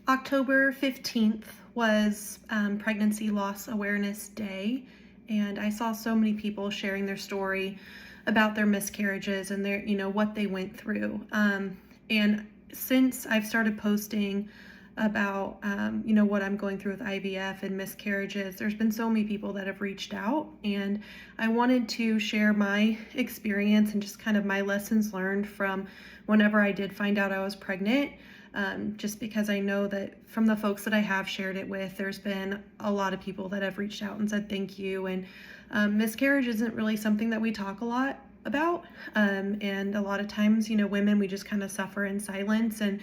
October 15th was Pregnancy Loss Awareness Day, and I saw so many people sharing their story about their miscarriages and their, what they went through. And since I've started posting about, what I'm going through with IVF and miscarriages, there's been so many people that have reached out, and I wanted to share my experience and just kind of my lessons learned from whenever I did find out I was pregnant. Just because I know that from the folks that I have shared it with, there's been a lot of people that have reached out and said thank you. And miscarriage isn't really something that we talk a lot about. And a lot of times, women, we just kind of suffer in silence and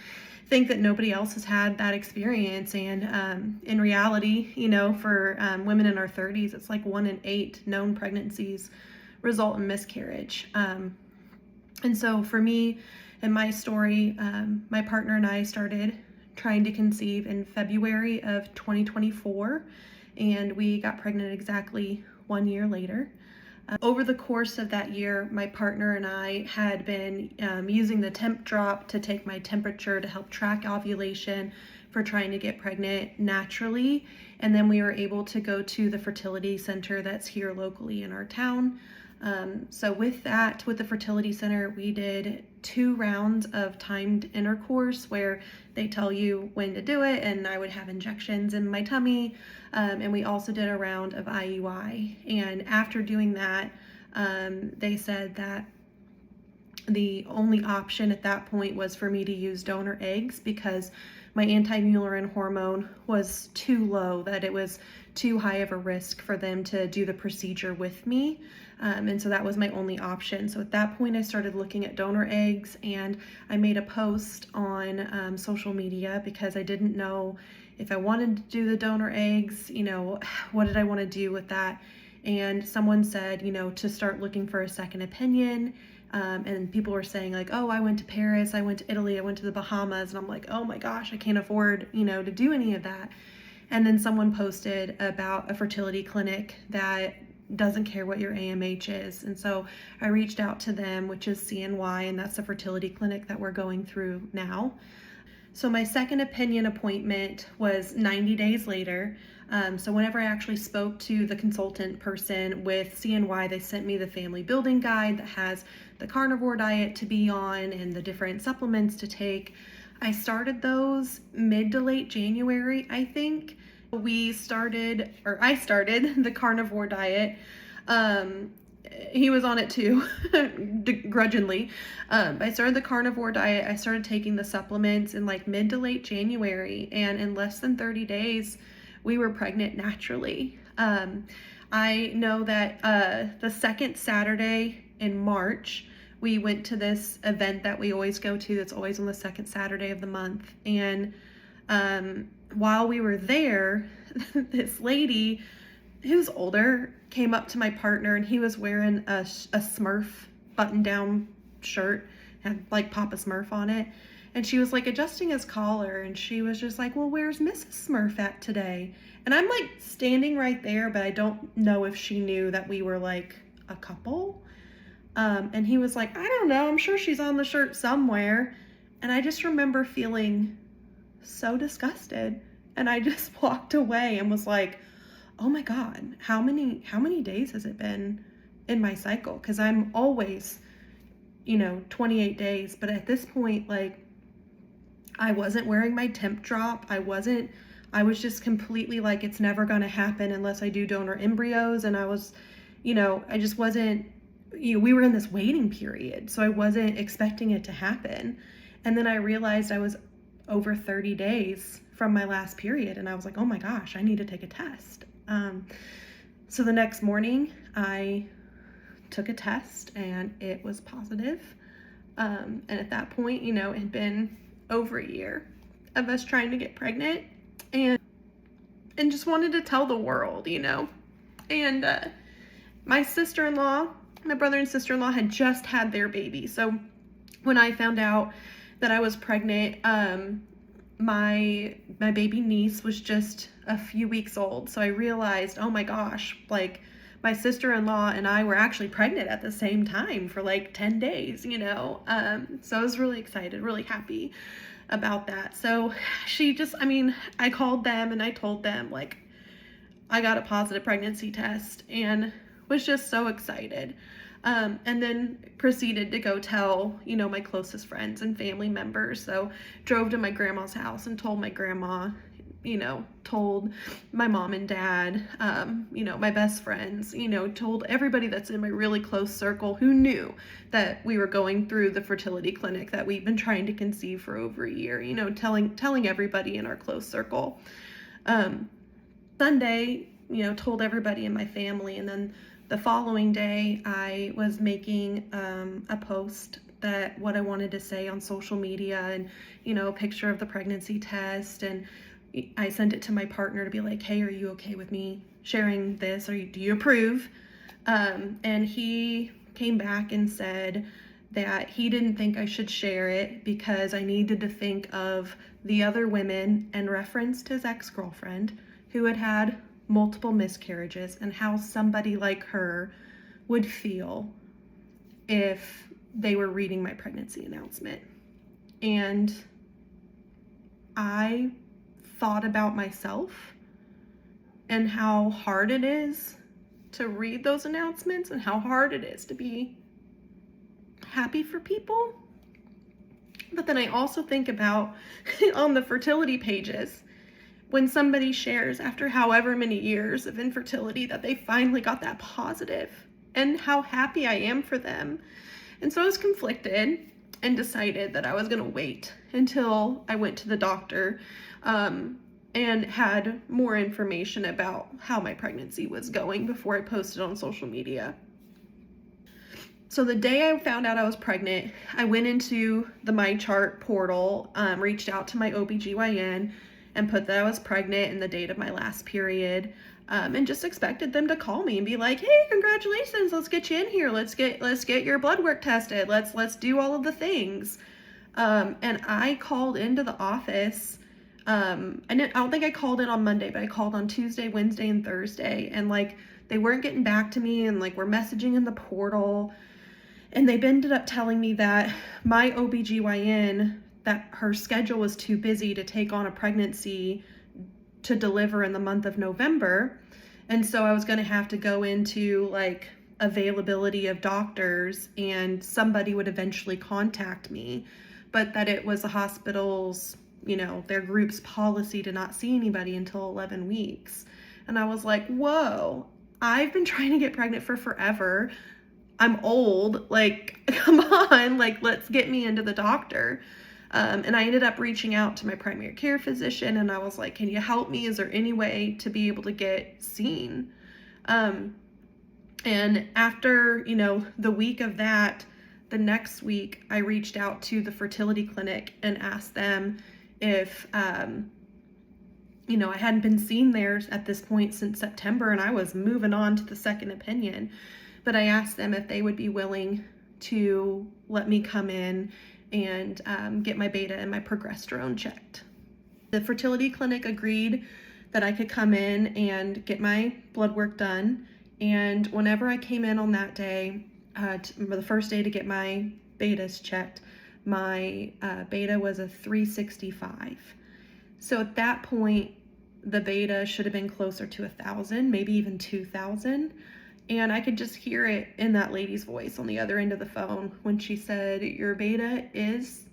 think that nobody else has had that experience. And in reality, for women in our 30s, it's like 1 in 8 known pregnancies result in miscarriage. And so for me, in my story, my partner and I started trying to conceive in February of 2024, and we got pregnant exactly 1 year later. Over the course of that year, my partner and I had been using the temp drop to take my temperature to help track ovulation for trying to get pregnant naturally. And then we were able to go to the fertility center that's here locally in our town. So with the fertility center, we did 2 rounds of timed intercourse where they tell you when to do it, and I would have injections in my tummy. And we also did a round of IUI. And after doing that, they said that the only option at that point was for me to use donor eggs because my anti-Mullerian hormone was too low, that it was too high of a risk for them to do the procedure with me. And so that was my only option. So at that point, I started looking at donor eggs, and I made a post on social media because I didn't know if I wanted to do the donor eggs, what did I want to do with that? And someone said, to start looking for a second opinion. And people were saying like, oh, I went to Paris, I went to Italy, I went to the Bahamas. And I'm like, oh my gosh, I can't afford, to do any of that. And then someone posted about a fertility clinic that doesn't care what your AMH is. And so I reached out to them, which is CNY, and that's the fertility clinic that we're going through now. So my second opinion appointment was 90 days later. So whenever I actually spoke to the consultant person with CNY, they sent me the family building guide that has the carnivore diet to be on and the different supplements to take. I started those mid to late January, I think. I started the carnivore diet. He was on it too, grudgingly. I started the carnivore diet. I started taking the supplements in like mid to late January, and in less than 30 days, we were pregnant naturally. I know that the second Saturday in March, we went to this event that we always go to that's always on the second Saturday of the month. And while we were there, this lady who's older came up to my partner, and he was wearing a Smurf button-down shirt, had like Papa Smurf on it. And she was like adjusting his collar, and she was just like, well, where's Mrs. Smurf at today? And I'm like standing right there, but I don't know if she knew that we were like a couple. And he was like, I don't know, I'm sure she's on the shirt somewhere. And I just remember feeling so disgusted. And I just walked away and was like, oh my God, how many days has it been in my cycle? Because I'm always, 28 days. But at this point, like, I wasn't wearing my temp drop. I was just completely like, it's never going to happen unless I do donor embryos. And I was, I just wasn't, we were in this waiting period. So I wasn't expecting it to happen. And then I realized I was over 30 days from my last period. And I was like, oh my gosh, I need to take a test. So the next morning I took a test, and it was positive. And at that point, it had been over a year of us trying to get pregnant, and just wanted to tell the world, and my brother and sister-in-law had just had their baby. So when I found out that I was pregnant, my baby niece was just a few weeks old. So I realized, oh my gosh, like my sister-in-law and I were actually pregnant at the same time for like 10 days, So I was really excited, really happy. about that. So she just, I mean, I called them and I told them, like, I got a positive pregnancy test and was just so excited. And then proceeded to go tell, my closest friends and family members. So drove to my grandma's house and told my grandma, told my mom and dad, my best friends, told everybody that's in my really close circle who knew that we were going through the fertility clinic that we've been trying to conceive for over a year, telling everybody in our close circle. Sunday, told everybody in my family, and then the following day I was making a post that what I wanted to say on social media, and a picture of the pregnancy test, and I sent it to my partner to be like, hey, are you okay with me sharing this, or do you approve? And he came back and said that he didn't think I should share it because I needed to think of the other women, and referenced his ex-girlfriend who had had multiple miscarriages, and how somebody like her would feel if they were reading my pregnancy announcement. And I thought about myself and how hard it is to read those announcements, and how hard it is to be happy for people. But then I also think about on the fertility pages, when somebody shares after however many years of infertility that they finally got that positive, and how happy I am for them. And so I was conflicted and decided that I was going to wait until I went to the doctor and had more information about how my pregnancy was going before I posted on social media. So the day I found out I was pregnant, I went into the MyChart portal, reached out to my OBGYN, and put that I was pregnant and the date of my last period, and just expected them to call me and be like, hey, congratulations, let's get you in here, let's get your blood work tested, let's do all of the things. And I called into the office. I don't think I called in on Monday, but I called on Tuesday, Wednesday, and Thursday, and they weren't getting back to me, and we're messaging in the portal. And they ended up telling me that my OBGYN, that her schedule was too busy to take on a pregnancy to deliver in the month of November. And so I was going to have to go into availability of doctors, and somebody would eventually contact me, but that it was the hospital's, their group's policy to not see anybody until 11 weeks. And I was like, whoa, I've been trying to get pregnant for forever. I'm old, come on, let's get me into the doctor. And I ended up reaching out to my primary care physician, and I was like, can you help me? Is there any way to be able to get seen? And after, the week of that, the next week, I reached out to the fertility clinic and asked them if, I hadn't been seen there at this point since September, and I was moving on to the second opinion. But I asked them if they would be willing to let me come in and get my beta and my progesterone checked. The fertility clinic agreed that I could come in and get my blood work done. And whenever I came in on that day, the first day to get my betas checked, my beta was a 365. So at that point, the beta should have been closer to 1,000, maybe even 2,000. And I could just hear it in that lady's voice on the other end of the phone when she said, your beta is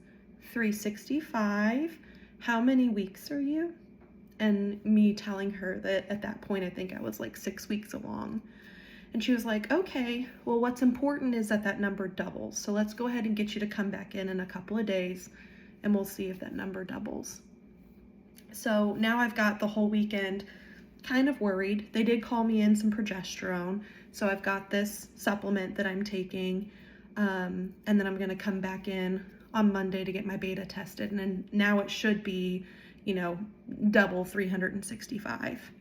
365. How many weeks are you? And me telling her that at that point, I think I was 6 weeks along. And she was like, okay, well, what's important is that number doubles. So let's go ahead and get you to come back in a couple of days, and we'll see if that number doubles. So now I've got the whole weekend kind of worried. They did call me in some progesterone. So I've got this supplement that I'm taking, and then I'm going to come back in on Monday to get my beta tested. And then now it should be, double 365.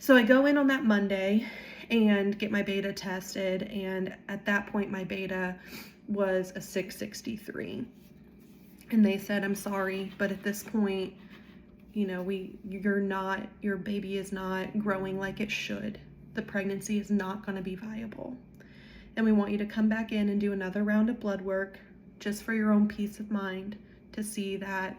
So I go in on that Monday and get my beta tested. And at that point, my beta was a 663. And they said, I'm sorry, but at this point, your baby is not growing like it should. The pregnancy is not going to be viable. And we want you to come back in and do another round of blood work just for your own peace of mind, to to see that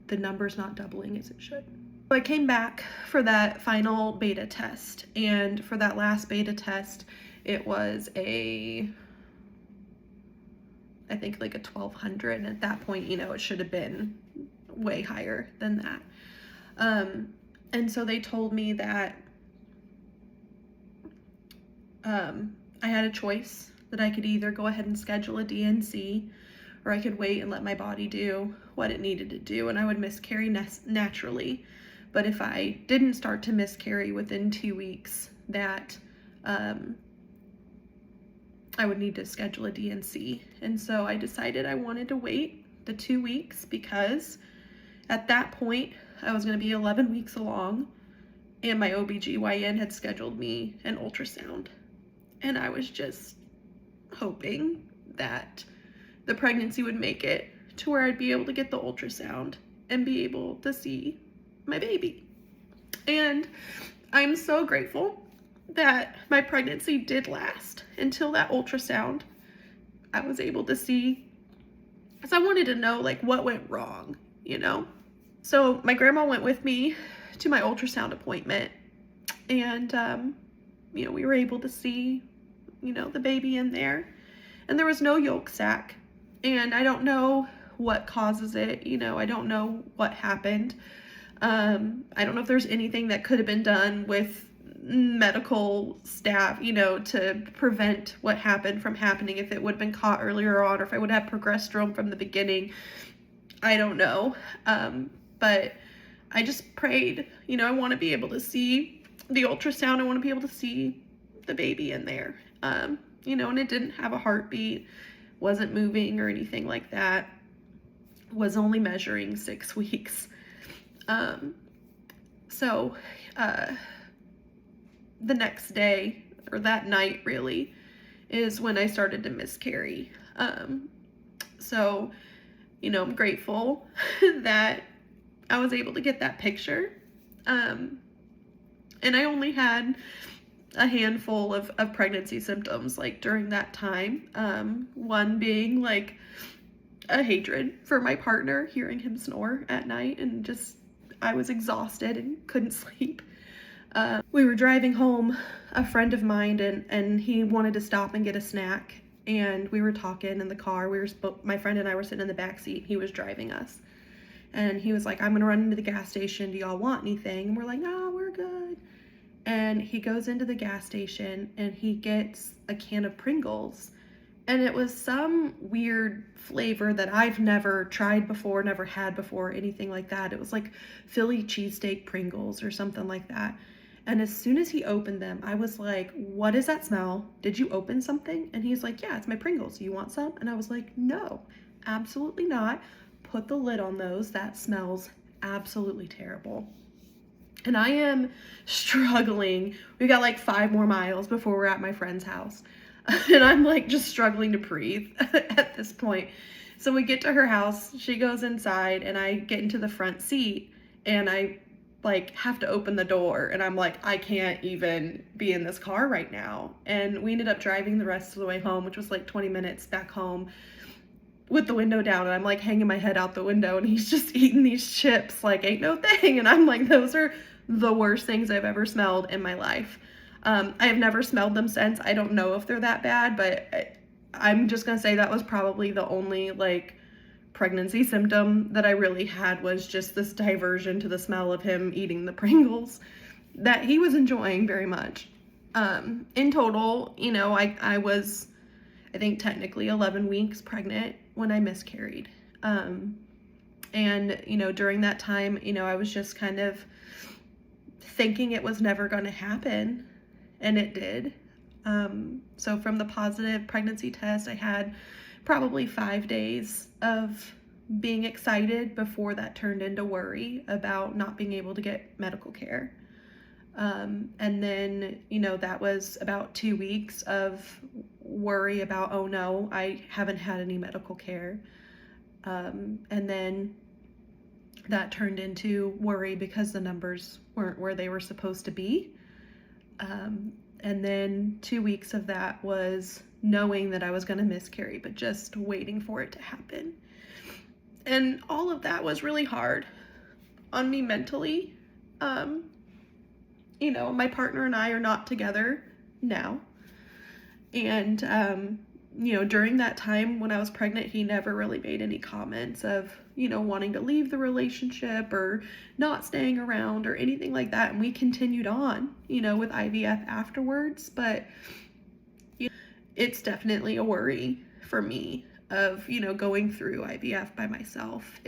the number's not doubling as it should. So I came back for that final beta test, and for that last beta test, it was I think like a 1200, and at that point, it should have been way higher than that. And so they told me that I had a choice, that I could either go ahead and schedule a DNC, or I could wait and let my body do what it needed to do, and I would miscarry naturally. But if I didn't start to miscarry within 2 weeks, that I would need to schedule a DNC. And so I decided I wanted to wait the 2 weeks, because at that point I was going to be 11 weeks along, and my OBGYN had scheduled me an ultrasound. And I was just hoping that the pregnancy would make it to where I'd be able to get the ultrasound and be able to see my baby. And I'm so grateful that my pregnancy did last until that ultrasound. I was able to see, because I wanted to know like what went wrong, So my grandma went with me to my ultrasound appointment, and we were able to see the baby in there, and there was no yolk sac, and I don't know what causes it. I don't know what happened. I don't know if there's anything that could have been done with medical staff, to prevent what happened from happening, if it would have been caught earlier on, or if I would have progesterone from the beginning. I don't know. But I just prayed, I want to be able to see the ultrasound. I want to be able to see the baby in there. And it didn't have a heartbeat, wasn't moving or anything like that, was only measuring 6 weeks. So the next day, or that night really, is when I started to miscarry. So, I'm grateful that I was able to get that picture. And I only had a handful of pregnancy symptoms like during that time. One being like a hatred for my partner, hearing him snore at night, and just I was exhausted and couldn't sleep. We were driving home, a friend of mine, and he wanted to stop and get a snack, and we were talking in the car. My friend and I were sitting in the back seat. He was driving us, and he was like, "I'm gonna run into the gas station. Do y'all want anything?" And we're like, "No, we're good." And he goes into the gas station and he gets a can of Pringles, and it was some weird flavor that I've never tried before, never had before, anything like that. It was like Philly cheesesteak Pringles or something like that. And as soon as he opened them, I was like, "What is that smell? Did you open something?" And he's like, "Yeah, it's my Pringles. You want some?" And I was like, "No, absolutely not. Put the lid on those. That smells absolutely terrible." And I am struggling. We got like 5 more miles before we're at my friend's house. And I'm like just struggling to breathe at this point. So we get to her house, she goes inside, and I get into the front seat, and I like have to open the door, and I'm like, I can't even be in this car right now. And we ended up driving the rest of the way home, which was like 20 minutes back home, with the window down, and I'm like hanging my head out the window, and he's just eating these chips like ain't no thing. And I'm like, those are the worst things I've ever smelled in my life. I have never smelled them since. I don't know if they're that bad, but I'm just gonna say that was probably the only like pregnancy symptom that I really had, was just this diversion to the smell of him eating the Pringles that he was enjoying very much. In total, I was, I think, technically 11 weeks pregnant when I miscarried. And, during that time, I was just kind of thinking it was never going to happen, and it did. So from the positive pregnancy test, I had probably 5 days of being excited before that turned into worry about not being able to get medical care. And then, that was about 2 weeks of worry about, oh no, I haven't had any medical care. And then that turned into worry because the numbers weren't where they were supposed to be. And then 2 weeks of that was knowing that I was going to miscarry, but just waiting for it to happen. And all of that was really hard on me mentally. Um, my partner and I are not together now. And, during that time when I was pregnant, he never really made any comments of, wanting to leave the relationship or not staying around or anything like that. And we continued on, with IVF afterwards. But it's definitely a worry for me of, going through IVF by myself.